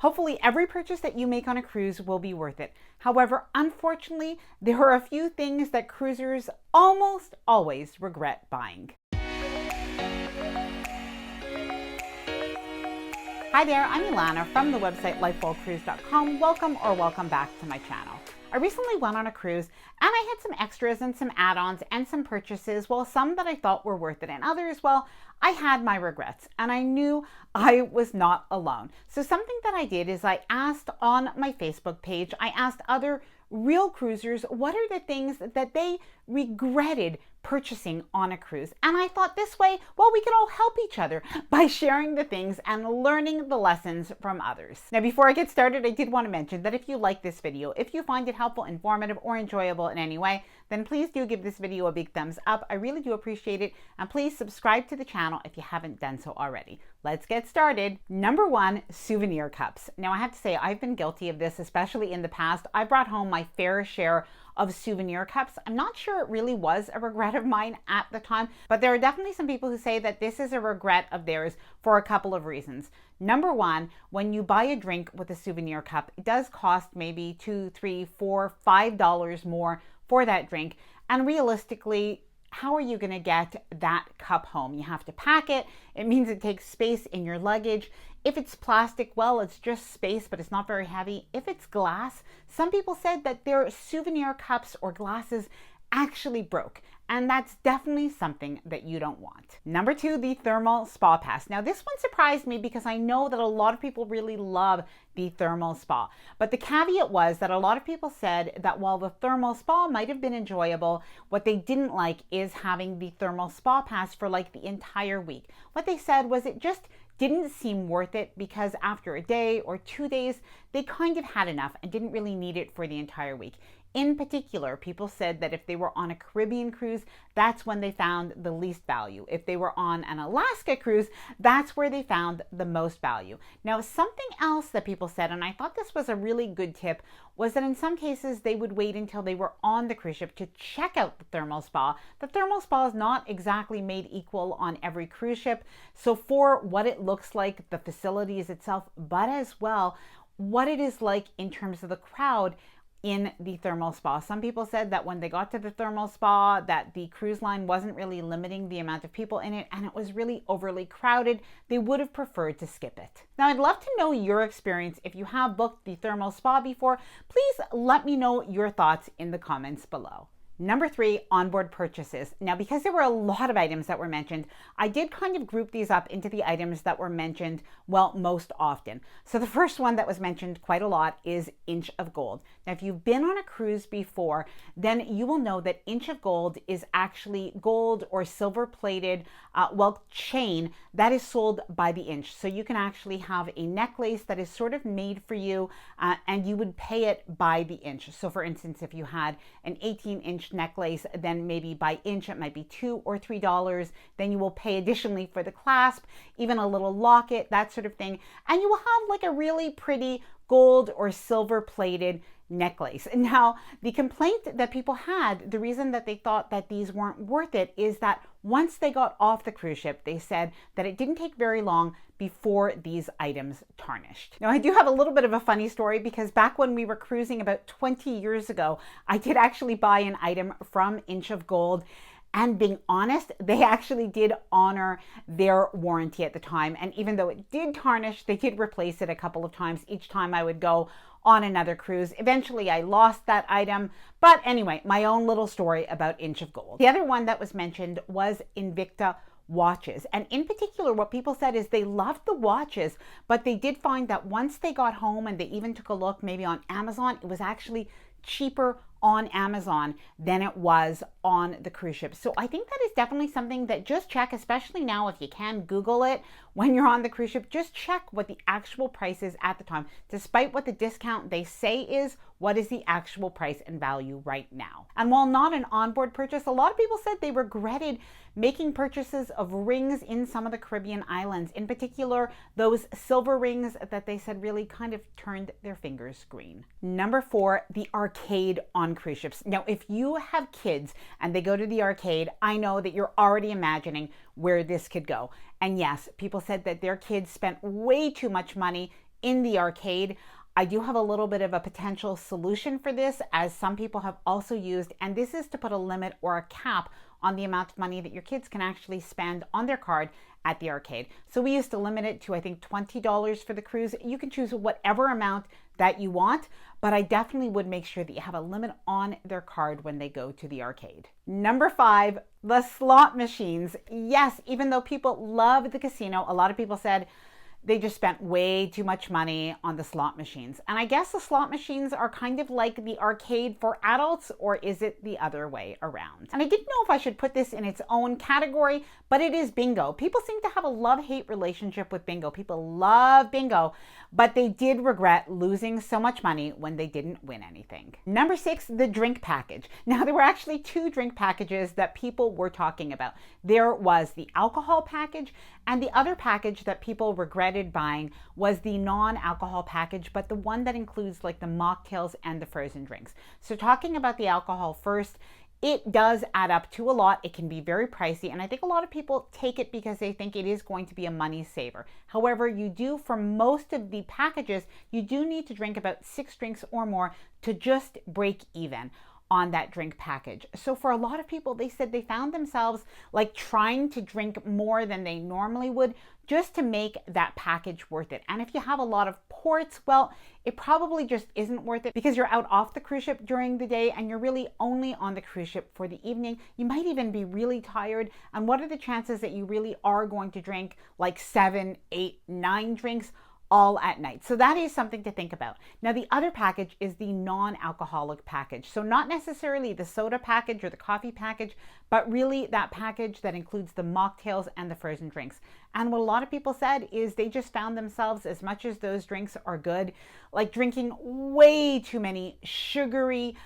Hopefully every purchase that you make on a cruise will be worth it. However, unfortunately, there are a few things that cruisers almost always regret buying. Hi there, I'm Ilana from the website lifewellcruise.com. Welcome back to my channel. I recently went on a cruise and I had some extras and some add-ons and some purchases, well, some that I thought were worth it and others, well, I had my regrets and I knew I was not alone. So something that I did is I asked on my Facebook page, I asked other real cruisers, what are the things that they regretted purchasing on a cruise? And I thought this way, well, we could all help each other by sharing the things and learning the lessons from others. Now, before I get started, I did want to mention that if you like this video, if you find it helpful, informative, or enjoyable in any way, then please do give this video a big thumbs up. I really do appreciate it. And please subscribe to the channel if you haven't done so already. Let's get started. Number one, souvenir cups. Now, I have to say, I've been guilty of this, especially in the past. I brought home my fair share of souvenir cups. I'm not sure it really was a regret of mine at the time, but there are definitely some people who say that this is a regret of theirs for a couple of reasons. Number one, when you buy a drink with a souvenir cup, it does cost maybe $2, $3, $4, $5 more for that drink. And realistically, how are you going to get that cup home? You have to pack it. It means it takes space in your luggage. If it's plastic, well, it's just space, but it's not very heavy. If it's glass, some people said that their souvenir cups or glasses actually broke. And that's definitely something that you don't want. Number two, the thermal spa pass. Now, this one surprised me because I know that a lot of people really love the thermal spa. But the caveat was that a lot of people said that while the thermal spa might have been enjoyable, what they didn't like is having the thermal spa pass for like the entire week. What they said was it just didn't seem worth it because after a day or 2 days, they kind of had enough and didn't really need it for the entire week. In particular, people said that if they were on a Caribbean cruise, that's when they found the least value. If they were on an Alaska cruise, that's where they found the most value. Now, something else that people said, and I thought this was a really good tip, was that in some cases they would wait until they were on the cruise ship to check out the thermal spa. The thermal spa is not exactly made equal on every cruise ship. So for what it looks like, the facilities itself, but as well, what it is like in terms of the crowd in the thermal spa. Some people said that when they got to the thermal spa that the cruise line wasn't really limiting the amount of people in it and it was really overly crowded. They would have preferred to skip it. Now, I'd love to know your experience. If you have booked the thermal spa before, please let me know your thoughts in the comments below. Number three, onboard purchases. Now, because there were a lot of items that were mentioned, I did kind of group these up into the items that were mentioned, well, most often. So the first one that was mentioned quite a lot is inch of gold. Now, if you've been on a cruise before, then you will know that inch of gold is actually gold or silver plated, chain that is sold by the inch. So you can actually have a necklace that is sort of made for you and you would pay it by the inch. So for instance, if you had an 18-inch necklace, then maybe by inch it might be $2 or $3. Then you will pay additionally for the clasp, even a little locket, that sort of thing. And you will have like a really pretty gold or silver plated necklace. Now, the complaint that people had, the reason that they thought that these weren't worth it is that once they got off the cruise ship, they said that it didn't take very long before these items tarnished. Now, I do have a little bit of a funny story because back when we were cruising about 20 years ago, I did actually buy an item from Inch of Gold. And being honest, they actually did honor their warranty at the time. And even though it did tarnish, they did replace it a couple of times each time I would go on another cruise. Eventually, I lost that item. But anyway, my own little story about Inch of Gold. The other one that was mentioned was Invicta watches. And in particular, what people said is they loved the watches, but they did find that once they got home and they even took a look maybe on Amazon, it was actually cheaper on Amazon than it was on the cruise ship. So I think that is definitely something that just check, especially now if you can Google it when you're on the cruise ship, just check what the actual price is at the time. Despite what the discount they say is, what is the actual price and value right now? And while not an onboard purchase, a lot of people said they regretted making purchases of rings in some of the Caribbean islands, in particular, those silver rings that they said really kind of turned their fingers green. Number 4, the arcade on cruise ships. Now, if you have kids and they go to the arcade, I know that you're already imagining where this could go. And yes, people said that their kids spent way too much money in the arcade. I do have a little bit of a potential solution for this, as some people have also used, and this is to put a limit or a cap on the amount of money that your kids can actually spend on their card at the arcade. So we used to limit it to, I think, $20 for the cruise. You can choose whatever amount that you want, but I definitely would make sure that you have a limit on their card when they go to the arcade. Number 5, the slot machines. Yes, even though people love the casino, a lot of people said they just spent way too much money on the slot machines. And I guess the slot machines are kind of like the arcade for adults, or is it the other way around? And I didn't know if I should put this in its own category, but it is bingo. People seem to have a love-hate relationship with bingo. People love bingo, but they did regret losing so much money when they didn't win anything. Number 6, the drink package. Now, there were actually 2 drink packages that people were talking about. There was the alcohol package, and the other package that people regretted buying was the non-alcohol package, but the one that includes like the mocktails and the frozen drinks. So talking about the alcohol first, it does add up to a lot. It can be very pricey, and I think a lot of people take it because they think it is going to be a money saver. However, you do, for most of the packages, you do need to drink about 6 drinks or more to just break even on that drink package. So for a lot of people, they said they found themselves like trying to drink more than they normally would just to make that package worth it. And if you have a lot of ports, well, it probably just isn't worth it because you're out off the cruise ship during the day and you're really only on the cruise ship for the evening. You might even be really tired. And what are the chances that you really are going to drink like 7, 8, 9 drinks all at night? So that is something to think about. Now, the other package is the non-alcoholic package. So not necessarily the soda package or the coffee package, but really that package that includes the mocktails and the frozen drinks. And what a lot of people said is they just found themselves, as much as those drinks are good, like drinking way too many sugary,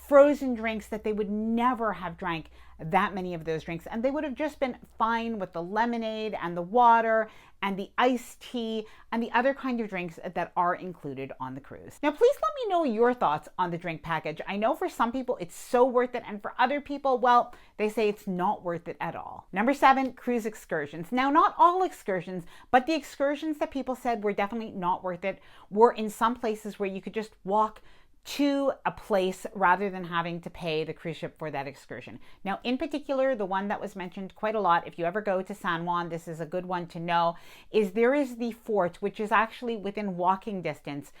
frozen drinks that they would never have drank that many of those drinks. And they would have just been fine with the lemonade and the water and the iced tea and the other kind of drinks that are included on the cruise. Now, please let me know your thoughts on the drink package. I know for some people it's so worth it, and for other people, well, they say it's not worth it at all. Number 7, cruise excursions. Now, not all excursions, but the excursions that people said were definitely not worth it were in some places where you could just walk to a place rather than having to pay the cruise ship for that excursion. Now, in particular, the one that was mentioned quite a lot, if you ever go to San Juan, this is a good one to know, is there is the fort, which is actually within walking distance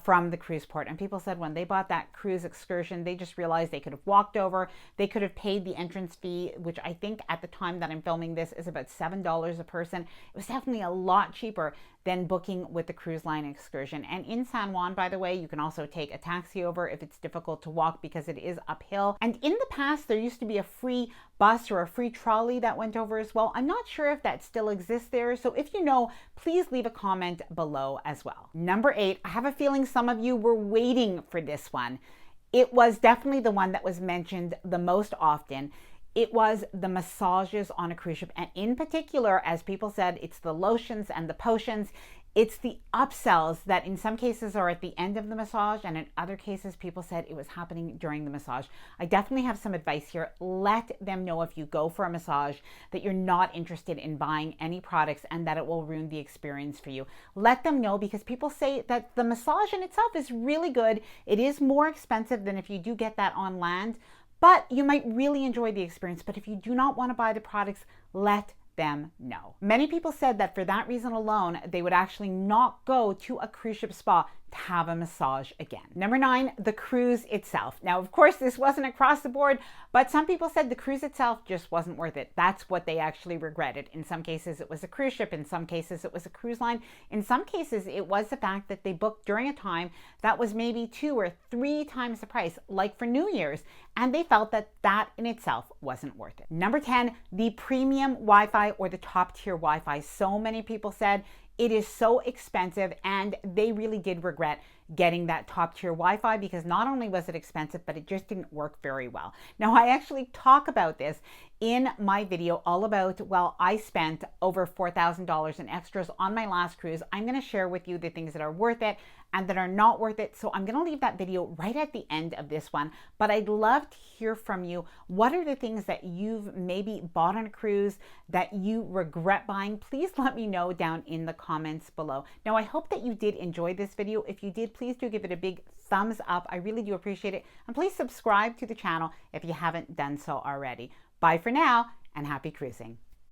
from the cruise port. And people said when they bought that cruise excursion, they just realized they could have walked over, they could have paid the entrance fee, which I think at the time that I'm filming this is about $7 a person. It was definitely a lot cheaper than booking with the cruise line excursion. And in San Juan, by the way, you can also take a taxi over if it's difficult to walk because it is uphill. And in the past, there used to be a free bus or a free trolley that went over as well. I'm not sure if that still exists there. So if you know, please leave a comment below as well. Number 8, I have a feeling some of you were waiting for this one. It was definitely the one that was mentioned the most often. It was the massages on a cruise ship. And in particular, as people said, it's the lotions and the potions. It's the upsells that in some cases are at the end of the massage, and in other cases, people said it was happening during the massage. I definitely have some advice here. Let them know if you go for a massage that you're not interested in buying any products and that it will ruin the experience for you. Let them know, because people say that the massage in itself is really good. It is more expensive than if you do get that on land, but you might really enjoy the experience. But if you do not want to buy the products, let them know. Many people said that for that reason alone, they would actually not go to a cruise ship spa to have a massage again. Number 9, the cruise itself. Now, of course, this wasn't across the board, but some people said the cruise itself just wasn't worth it. That's what they actually regretted. In some cases, it was a cruise ship. In some cases, it was a cruise line. In some cases, it was the fact that they booked during a time that was maybe 2 or 3 times the price, like for New Year's, and they felt that that in itself wasn't worth it. Number 10, the premium Wi-Fi or the top tier Wi-Fi. So many people said it is so expensive, and they really did regret getting that top tier Wi-Fi because not only was it expensive, but it just didn't work very well. Now, I actually talk about this in my video all about, well, I spent over $4,000 in extras on my last cruise. I'm going to share with you the things that are worth it and that are not worth it. So I'm going to leave that video right at the end of this one. But I'd love to hear from you. What are the things that you've maybe bought on a cruise that you regret buying? Please let me know down in the comments below. Now, I hope that you did enjoy this video. If you did, please do give it a big thumbs up. I really do appreciate it. And please subscribe to the channel if you haven't done so already. Bye for now, and happy cruising.